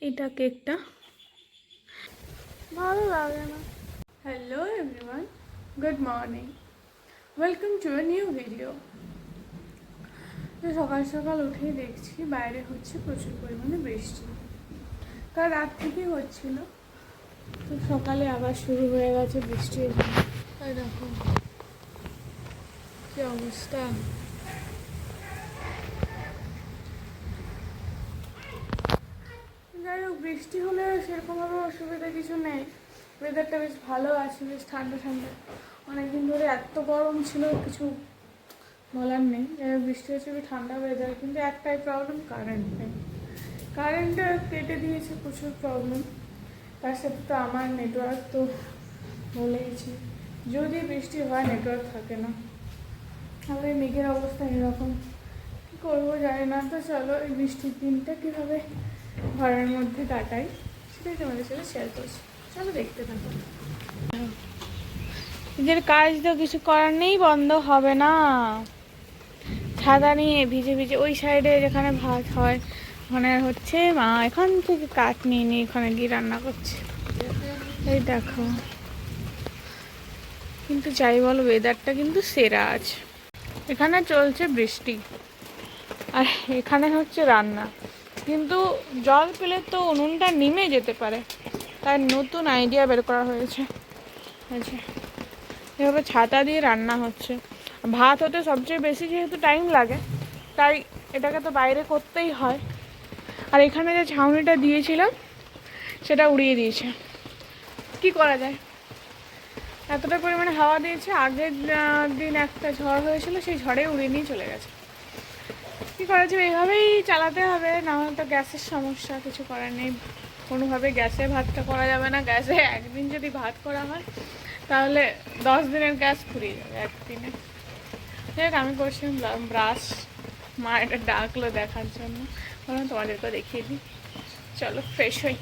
এটা কেকটা ভালো লাগে না। Hello everyone, good morning, welcome to a new video. তো সকাল সকাল উঠেই দেখছি বাইরে হচ্ছে প্রচুর পরিমাণে বৃষ্টি। কাল রাত থেকেই হচ্ছিল, তো সকালে আবার শুরু হয়ে গেছে বৃষ্টির জন্য। তাই দেখো কি অবস্থা। যাই হোক, বৃষ্টি হলে সেরকমভাবে অসুবিধা কিছু নেই, ওয়েদারটা বেশ ভালো আছে, বেশ ঠান্ডা ঠান্ডা। অনেকদিন ধরে এত গরম ছিল, কিছু বলার নেই। বৃষ্টি হচ্ছে, ঠান্ডা ওয়েদার, কিন্তু একটাই প্রবলেম, কারেন্ট নেই। কারেন্টটা কেটে দিয়েছে, প্রচুর প্রবলেম। তার সাথে তো আমার নেটওয়ার্ক তো বলেইছি, যদি বৃষ্টি হয় নেটওয়ার্ক থাকে না। তাহলে মেঘের অবস্থা এরকম, কী করবো জানি না। তো চলো এই বৃষ্টির দিনটা কীভাবে ঘরের মধ্যে কাটাই সেটাই তোমাদের সাথে শেয়ার করছি। চলো দেখতে থাকো। নিজের কাজ তো কিছু করার নেই, বন্ধ হবে না। ছাতা নিয়ে ভিজে ভিজে ওই সাইডে যেখানে ভাত হয় ওখানে হচ্ছে মা এখান থেকে কাঠ নিয়ে নিয়ে এখানে গিয়ে রান্না করছে। এই দেখো, কিন্তু যাই বলো ওয়েদারটা কিন্তু সেরা আছে। এখানে চলছে বৃষ্টি আর এখানে হচ্ছে রান্না, কিন্তু জল পেলে তো উনুনটা নিমে যেতে পারে, তাই নতুন আইডিয়া বের করা হয়েছে। আচ্ছা, এভাবে ছাতা দিয়ে রান্না হচ্ছে। ভাত হতে সবচেয়ে বেশি যেহেতু টাইম লাগে, তাই এটাকে তো বাইরে করতেই হয়। আর এখানে যে ছাউনিটা দিয়েছিলাম সেটা উড়িয়ে দিয়েছে, কি করা যায়। এতটা পরিমাণে হাওয়া দিয়েছে, আগের দিন একটা ঝড় হয়েছিল, সেই ঝড়ে উড়িয়ে নিয়ে চলে গেছে। কী করা যাবে, এইভাবেই চালাতে হবে, নাহলে তো গ্যাসের সমস্যা, কিছু করার নেই। কোনোভাবে গ্যাসে ভাতটা করা যাবে না। গ্যাসে একদিন যদি ভাত করা হয় তাহলে 10 দিনের গ্যাস ফুরিয়ে যাবে একদিনে। দেখ, আমি করছিলাম ব্রাশ, মা এটা ডাকলো দেখার জন্য, বললাম তোমাদেরকে দেখিয়ে দিই। চলো ফ্রেশ হই।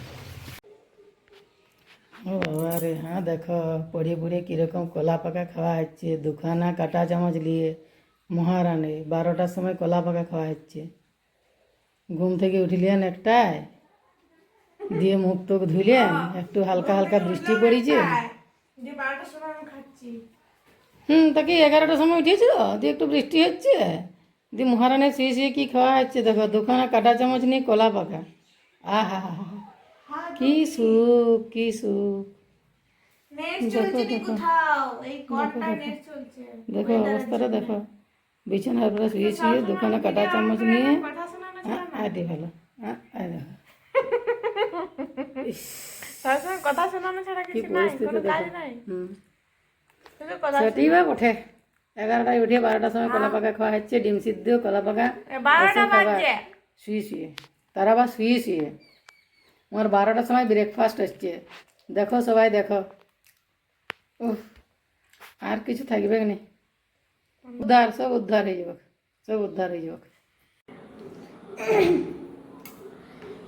ও বাবা রে, হ্যাঁ দেখো পড়ে পড়ে কীরকম কলা পাকা খাওয়া হচ্ছে। দুখানা কাঁটা চামচ নিয়ে মহারানী 12টার সময় কলা পাকা খাওয়া হচ্ছে। ঘুম থেকে উঠলিয়েন একটায়, দিয়ে মুখ টুক ধুইলেন, একটু হালকা হালকা বৃষ্টি পড়েছে। তাকে 11টার সময় উঠেছিল, দিয়ে একটু বৃষ্টি হচ্ছে, দিয়ে মহারানী শুয়ে শুয়ে কী খাওয়া হচ্ছে দেখো, দুখানা কাঁটা চামচ নিয়ে কলা পাকা। আহা হা হা, কি সুখ, কি সুখ। দেখো দেখো দেখো অবস্থাটা দেখো, বিছানার উপরে শুয়ে শুয়ে দুখানা কাঁটা চামচ নিয়ে। আরে ভালো, দেখো কথা শোনানো ছাড়া কি কিছু নাই, পরিস্থিতি কোনো কাজ দেখো। নাই। সেটাই বা ওঠে 11টায় উঠে 12টার সময় কলা পাকা খাওয়া হচ্ছে, ডিম সিদ্ধ কলা পাকা বসে খাবার শুয়ে শুয়ে, তারা আবার শুয়ে শুয়ে। আমার 12টার সময় ব্রেকফাস্ট হচ্ছে, দেখো সবাই দেখো। উফ, আর কিছু থাকবে না, উদ্ধার, সব উদ্ধার হয়ে যাবে, সব উদ্ধার হয়ে যাবে।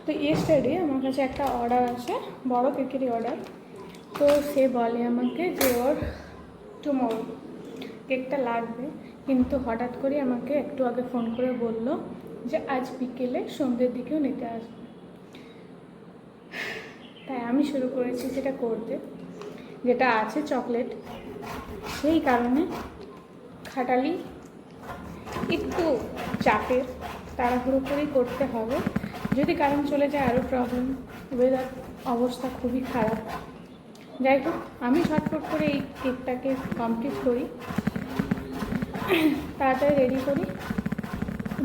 তো ইয়েস্টারডে আমার কাছে একটা অর্ডার আছে, বড় কেকেরই অর্ডার। তো সে বলে আমাকে যে ওর টুমোরো কেকটা লাগবে, কিন্তু হঠাৎ করে আমাকে একটু আগে ফোন করে বলল যে আজ বিকেলে সন্ধ্যের দিকেও নিতে আসবে। তাই আমি শুরু করেছি সেটা করতে, যেটা আছে চকলেট। সেই কারণে খাটালি একটু চাপের, তাড়াহুড়ো করেই করতে হবে, যদি কারেন্ট চলে যায় আরও প্রবলেম। ওয়েদার অবস্থা খুবই খারাপ। যাই হোক, আমি ঝটফট করে এই কেকটাকে কমপ্লিট করি, তাড়াতাড়ি রেডি করি,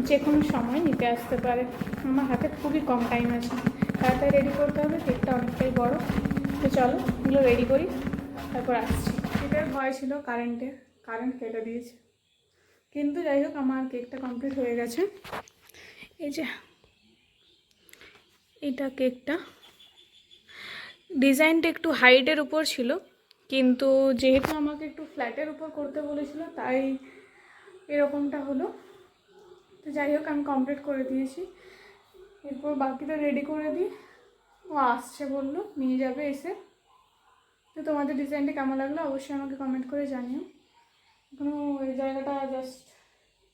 যে কোনো সময় নিতে আসতে পারে। আমার হাতে খুবই কম টাইম আছে, তাড়াতাড়ি রেডি করতে হবে, কেকটা অনেকটাই বড়। তো চলো এগুলো রেডি করি, তারপর আসছি। এটার ভয় ছিল কারেন্টের, কারেন্ট কেটে দিয়েছে, কিন্তু যাই হোক আমার কেকটা কমপ্লিট হয়ে গেছে। এই যে এটা কেকটা, ডিজাইনটা একটু হাইটের উপর ছিল, কিন্তু যেহেতু আমাকে একটু ফ্ল্যাটের উপর করতে বলেছিল তাই এরকমটা হলো। তো যাই হোক আমি কমপ্লিট করে দিয়েছি, এরপর বাকিটা রেডি করে দিই। ও আসছে বললো, নিয়ে যাবে এসে। তো তোমাদের ডিজাইনটা কেমন লাগলো অবশ্যই আমাকে কমেন্ট করে জানিও। এখনও এই জায়গাটা জাস্ট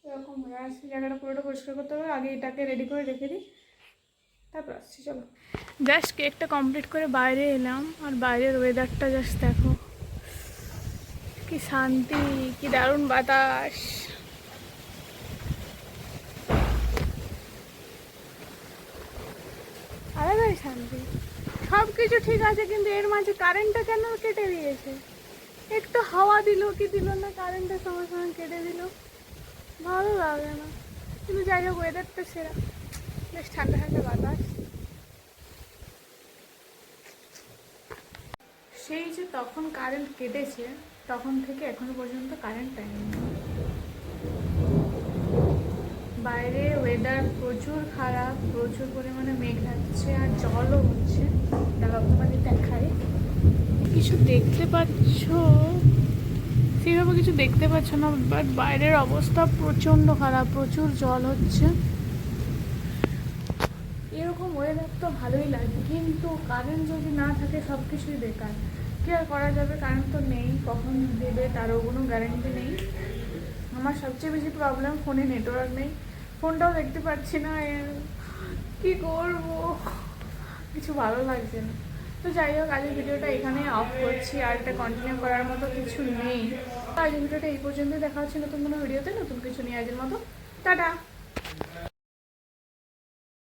এরকম হয়ে আছে, জায়গাটা পুরোটা পরিষ্কার করতে হবে, আগে এটাকে রেডি করে রেখে দিই, তারপর আসছি, চলো। জাস্ট কেকটা কমপ্লিট করে বাইরে এলাম, আর বাইরের ওয়েদারটা জাস্ট দেখো, কি শান্তি, কি দারুণ বাতাস। আলাদাই শান্তি। সব কিছু ঠিক আছে, কিন্তু এর মাঝে কারেন্টটা কেন কেটে দিয়েছে? একটু হাওয়া দিল কি দিল না, কারেন্টের সঙ্গে সঙ্গে কেটে দিল, ভালো লাগে না। কিন্তু যাই হোক, ওয়েদারটা সেরা, বেশ ঠান্ডা ঠান্ডা বাতাস। সেই যে তখন কারেন্ট কেটেছে, তখন থেকে এখনো পর্যন্ত কারেন্ট পাইনি। বাইরে ওয়েদার প্রচুর খারাপ, প্রচুর পরিমাণে মেঘ লাগছে আর জলও হচ্ছে। তাহলে তোমাদের দেখাই, কিছু দেখতে পাচ্ছ? সেভাবে কিছু দেখতে পাচ্ছ না, বাট বাইরের অবস্থা প্রচণ্ড খারাপ, প্রচুর জল হচ্ছে। এরকম ওয়েদার তো ভালোই লাগে, কিন্তু কারেন্ট যদি না থাকে সব কিছুই বেকার। কী আর করা যাবে, কারেন্ট তো নেই, কখন দেবে তারও কোনো গ্যারান্টি নেই। আমার সবচেয়ে বেশি প্রবলেম, ফোনে নেটওয়ার্ক নেই, ফোনটাও দেখতে পাচ্ছি না, কি করব, কিছু ভালো লাগছে না। তো যাই হোক, আজকের ভিডিওটা এখানে অফ করছি, আর এটা কন্টিনিউ করার মতো কিছু নেই। আজকের ভিডিওটা এই পর্যন্ত, দেখা হচ্ছে নতুন কোনো ভিডিওতে নতুন কিছু নিয়ে। আজকের মতো টাটা।